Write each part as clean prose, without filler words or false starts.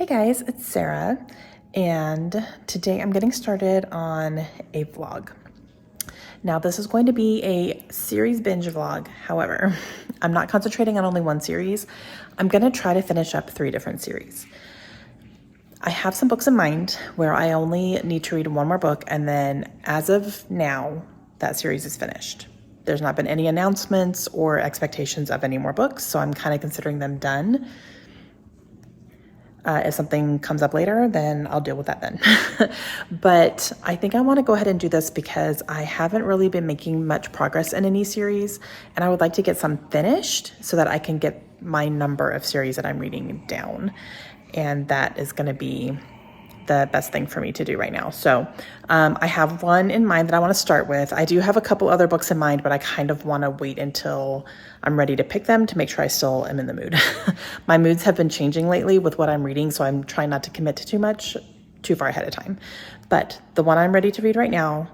guys, it's Sarah, and today I'm getting started on a vlog. Now, this is going to be a series binge vlog. However, I'm not concentrating on only one series. I'm going to try to finish up 3 different series. I have some books in mind where I only need to read one more book, and then as of now, that series is finished. There's not been any announcements or expectations of any more books, so I'm kind of considering them done. If something comes up later, then I'll deal with that then. But I think I want to go ahead and do this because I haven't really been making much progress in any series, and I would like to get some finished so that I can get my number of series that I'm reading down. And that is going to be the best thing for me to do right now. So I have one in mind that I want to start with. I do have a couple other books in mind, but I kind of want to wait until I'm ready to pick them to make sure I still am in the mood. My moods have been changing lately with what I'm reading, so I'm trying not to commit to too much too far ahead of time. But the one I'm ready to read right now,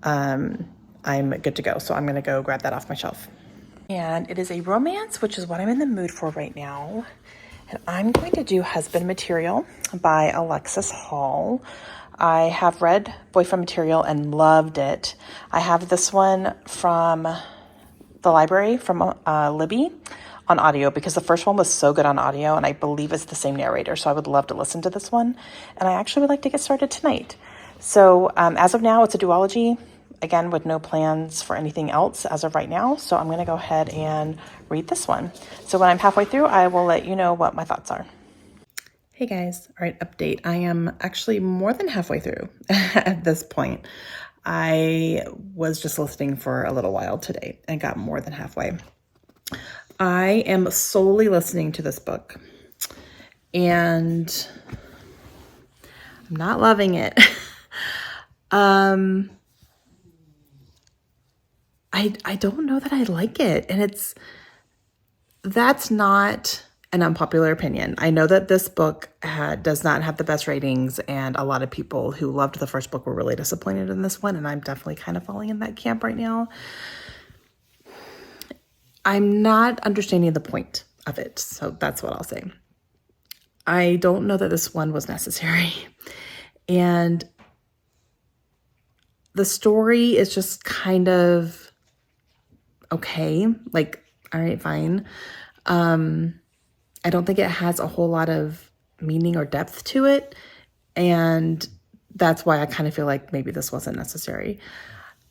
I'm good to go. So I'm going to go grab that off my shelf. And it is a romance, which is what I'm in the mood for right now. And I'm going to do Husband Material by Alexis Hall. I have read Boyfriend Material and loved it. I have this one from the library from Libby on audio because the first one was so good on audio, and I believe it's the same narrator, so I would love to listen to this one. And I actually would like to get started tonight. So as of now, it's a duology. Again, with no plans for anything else as of right now. So I'm going to go ahead and read this one. So when I'm halfway through, I will let you know what my thoughts are. Hey guys, all right, update. I am actually more than halfway through at this point. I was just listening for a little while today and got more than halfway. I am solely listening to this book and I'm not loving it. I don't know that I like it. And that's not an unpopular opinion. I know that this book does not have the best ratings, and a lot of people who loved the first book were really disappointed in this one, and I'm definitely kind of falling in that camp right now. I'm not understanding the point of it, so that's what I'll say. I don't know that this one was necessary. And the story is just kind of okay, like, all right, fine. I don't think it has a whole lot of meaning or depth to it, and that's why I kind of feel like maybe this wasn't necessary.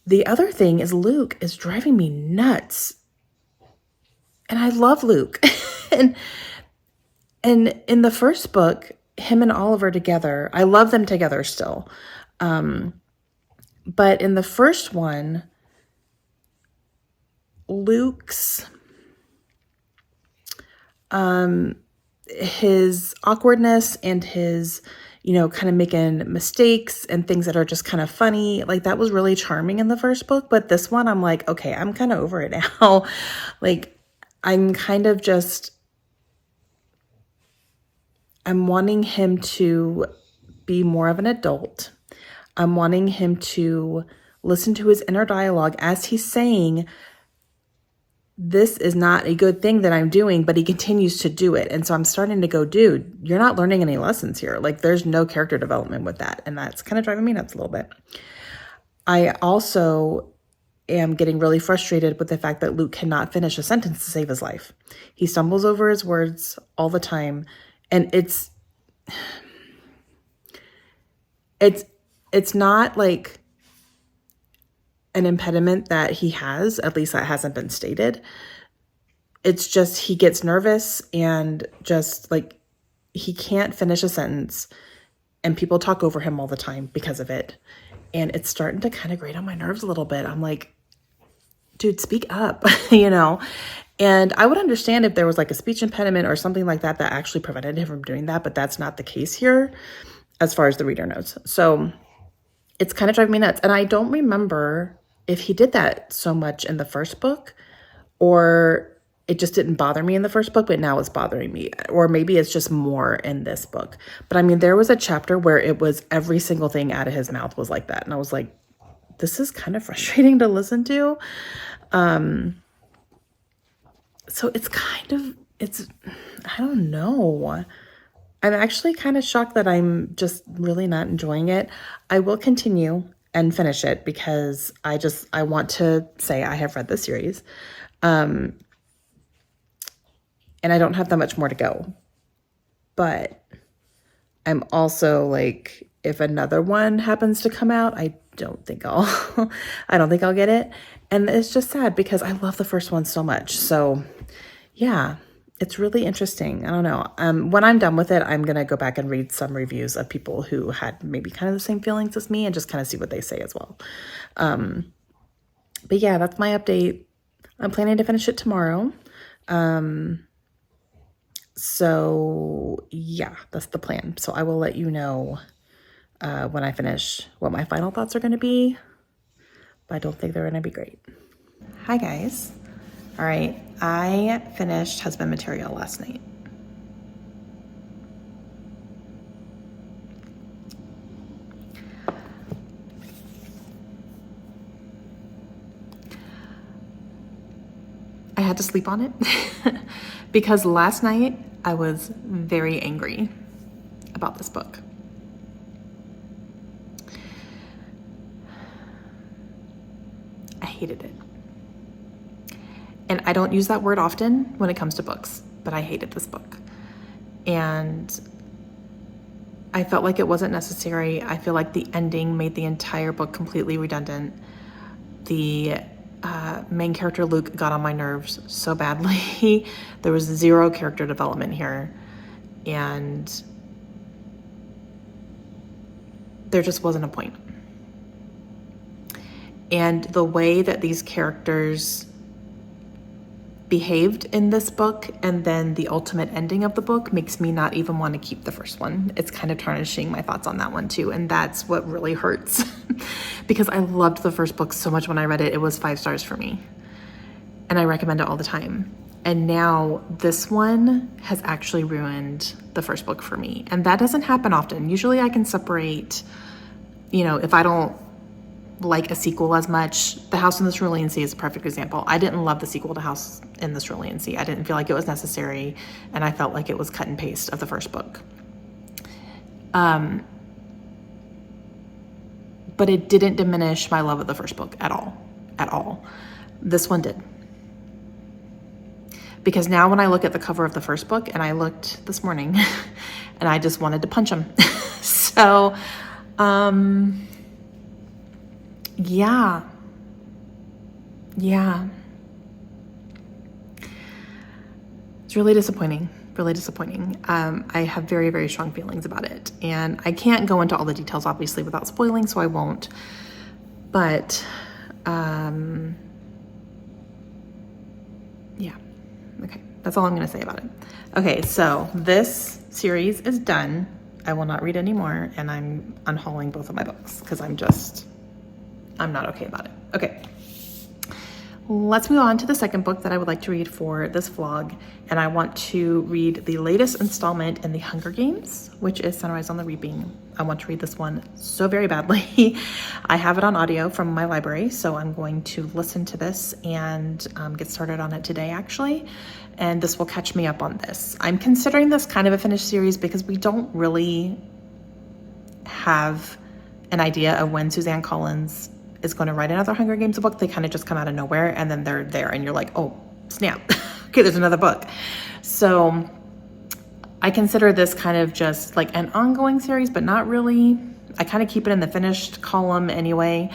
The other thing is Luke is driving me nuts, and I love Luke. and in the first book, him and Oliver together, I love them together still. But in the first one, Luke's his awkwardness and his, kind of making mistakes and things that are just kind of funny, like that was really charming in the first book. But this one, I'm like, okay, I'm kind of over it now. Like, I'm kind of just, I'm wanting him to be more of an adult. I'm wanting him to listen to his inner dialogue as he's saying, this is not a good thing that I'm doing, but he continues to do it. And so I'm starting to go, dude, you're not learning any lessons here. Like, there's no character development with that. And that's kind of driving me nuts a little bit. I also am getting really frustrated with the fact that Luke cannot finish a sentence to save his life. He stumbles over his words all the time. And it's not like an impediment that he has, at least that hasn't been stated. It's just he gets nervous and just like he can't finish a sentence, and people talk over him all the time because of it. And it's starting to kind of grate on my nerves a little bit. I'm like, dude, speak up, And I would understand if there was like a speech impediment or something like that that actually prevented him from doing that, but that's not the case here as far as the reader knows. So it's kind of driving me nuts. And I don't remember if he did that so much in the first book, or it just didn't bother me in the first book, but now it's bothering me. Or maybe it's just more in this book. But I mean, there was a chapter where it was every single thing out of his mouth was like that. And I was like, this is kind of frustrating to listen to. So it's I don't know. I'm actually kind of shocked that I'm just really not enjoying it. I will continue and finish it because I want to say I have read the series. And I don't have that much more to go. But I'm also like, if another one happens to come out, I don't think I'll get it. And it's just sad because I love the first one so much. So yeah, it's really interesting. I don't know. When I'm done with it, I'm going to go back and read some reviews of people who had maybe kind of the same feelings as me and just kind of see what they say as well. But yeah, that's my update. I'm planning to finish it tomorrow. So yeah, that's the plan. So I will let you know when I finish what my final thoughts are going to be, but I don't think they're going to be great. Hi guys. All right, I finished Husband Material last night. I had to sleep on it because last night I was very angry about this book. I hated it. And I don't use that word often when it comes to books, but I hated this book. And I felt like it wasn't necessary. I feel like the ending made the entire book completely redundant. The main character, Luke, got on my nerves so badly. There was zero character development here. And there just wasn't a point. And the way that these characters behaved in this book and then the ultimate ending of the book makes me not even want to keep the first one. It's kind of tarnishing my thoughts on that one too. And that's what really hurts because I loved the first book so much when I read it. It was 5 stars for me and I recommend it all the time. And now this one has actually ruined the first book for me. And that doesn't happen often. Usually I can separate, if I don't like a sequel as much. The House in the Cerulean Sea is a perfect example. I didn't love the sequel to House in the Cerulean Sea. I didn't feel like it was necessary, and I felt like it was cut and paste of the first book. But it didn't diminish my love of the first book at all. This one did. Because now when I look at the cover of the first book, and I looked this morning, and I just wanted to punch him. So, yeah. It's really disappointing. I have very, very strong feelings about it. And I can't go into all the details, obviously, without spoiling, so I won't. But, yeah. Okay, that's all I'm going to say about it. Okay, so this series is done. I will not read anymore, and I'm unhauling both of my books because I'm not okay about it. Okay, let's move on to the second book that I would like to read for this vlog. And I want to read the latest installment in the Hunger Games, which is Sunrise on the Reaping. I want to read this one so very badly. I have it on audio from my library, so I'm going to listen to this and get started on it today, actually. And this will catch me up on this. I'm considering this kind of a finished series because we don't really have an idea of when Suzanne Collins is going to write another Hunger Games book. They kind of just come out of nowhere and then they're there and you're like, oh, snap. Okay, there's another book. So I consider this kind of just like an ongoing series, but not really. I kind of keep it in the finished column anyway,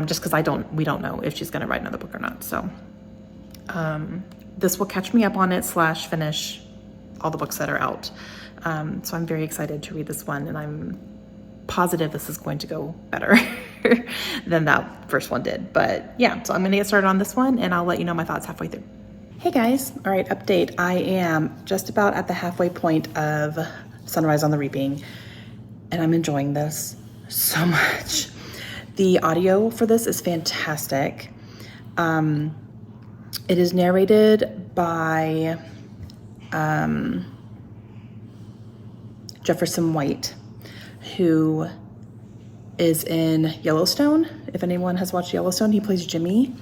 just because we don't know if she's going to write another book or not. So this will catch me up on it / finish all the books that are out. So I'm very excited to read this one, and I'm positive this is going to go better than that first one did. But yeah, so I'm going to get started on this one and I'll let you know my thoughts halfway through. Hey guys, all right, update. I am just about at the halfway point of Sunrise on the Reaping, and I'm enjoying this so much. The audio for this is fantastic. It is narrated by Jefferson White, who is in Yellowstone. If anyone has watched Yellowstone, he plays Jimmy.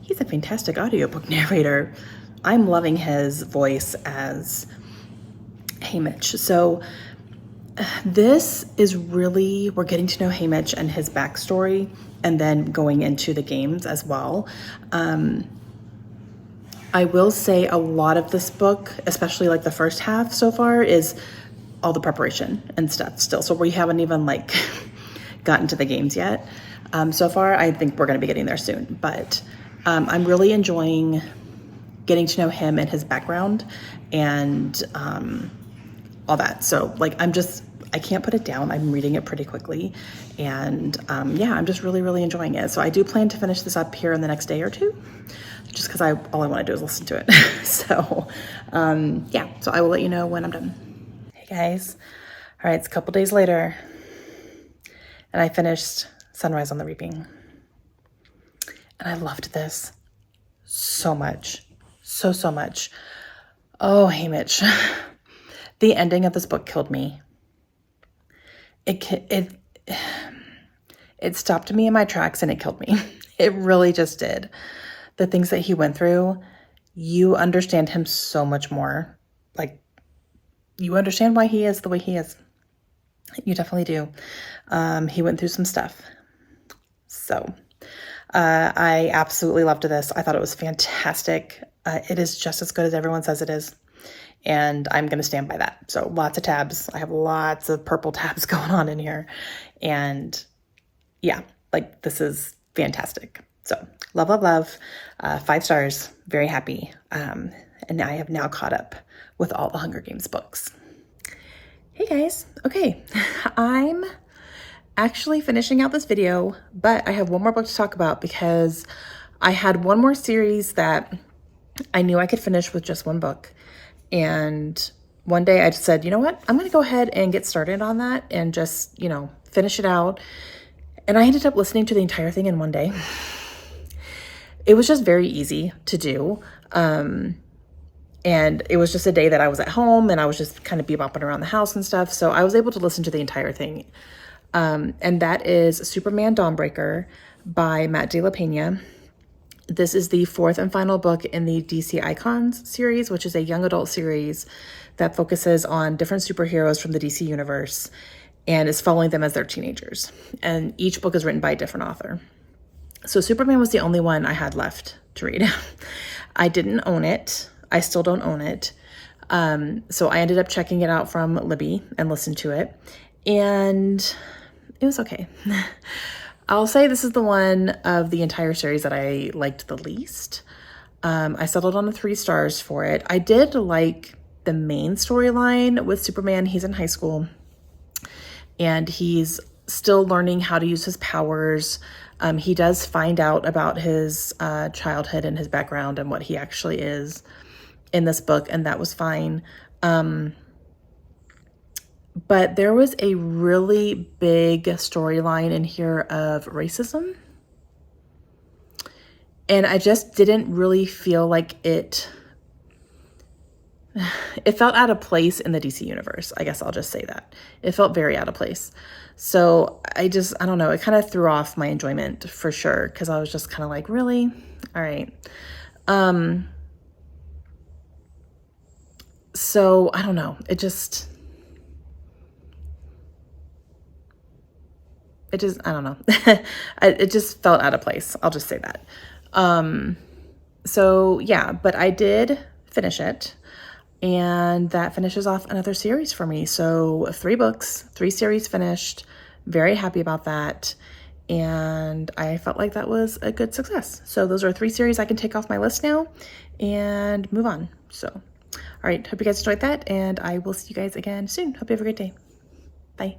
He's a fantastic audiobook narrator. I'm loving his voice as Haymitch. So This is really, we're getting to know Haymitch and his backstory, and then going into the games as well. I will say a lot of this book, especially like the first half so far, is all the preparation and stuff still. So we haven't even like gotten to the games yet. So far, I think we're going to be getting there soon, but I'm really enjoying getting to know him and his background and all that. So like, I can't put it down. I'm reading it pretty quickly, and yeah, I'm just really, really enjoying it. So I do plan to finish this up here in the next day or two, just because all I want to do is listen to it. So yeah, so I will let you know when I'm done. Hey guys, all right, it's a couple days later, and I finished Sunrise on the Reaping, and I loved this so much, so much. Oh, Haymitch, the ending of this book killed me. It stopped me in my tracks and it killed me. It really just did. The things that he went through, you understand him so much more. Like, you understand why he is the way he is. You definitely do. He went through some stuff. So I absolutely loved this. I thought it was fantastic. It is just as good as everyone says it is. And I'm going to stand by that. So lots of tabs. I have lots of purple tabs going on in here. And yeah, like, this is fantastic. So love, love, love. 5 stars. Very happy. And I have now caught up with all the Hunger Games books. Hey guys. Okay. I'm actually finishing out this video, but I have one more book to talk about because I had one more series that I knew I could finish with just one book. And one day I just said, you know what, I'm going to go ahead and get started on that and just, finish it out. And I ended up listening to the entire thing in one day. It was just very easy to do. And it was just a day that I was at home and I was just kind of bebopping around the house and stuff. So I was able to listen to the entire thing. And that is Superman Dawnbreaker by Matt De La Pena. This is the 4th and final book in the DC Icons series, which is a young adult series that focuses on different superheroes from the DC universe and is following them as they're teenagers. And each book is written by a different author. So Superman was the only one I had left to read. I didn't own it. I still don't own it. So I ended up checking it out from Libby and listened to it. And it was okay. I'll say this is the one of the entire series that I liked the least. I settled on 3 stars for it. I did like the main storyline with Superman. He's in high school and he's still learning how to use his powers. He does find out about his childhood and his background and what he actually is in this book, and that was fine. But there was a really big storyline in here of racism. And I just didn't really feel like it felt out of place in the DC universe. I guess I'll just say that. It felt very out of place. So I don't know. It kind of threw off my enjoyment for sure. Because I was just kind of like, really? All right. So I don't know. I don't know. It just felt out of place. I'll just say that. So yeah, but I did finish it, and that finishes off another series for me. So 3 books, 3 series finished. Very happy about that. And I felt like that was a good success. So those are 3 series I can take off my list now and move on. So, all right. Hope you guys enjoyed that, and I will see you guys again soon. Hope you have a great day. Bye.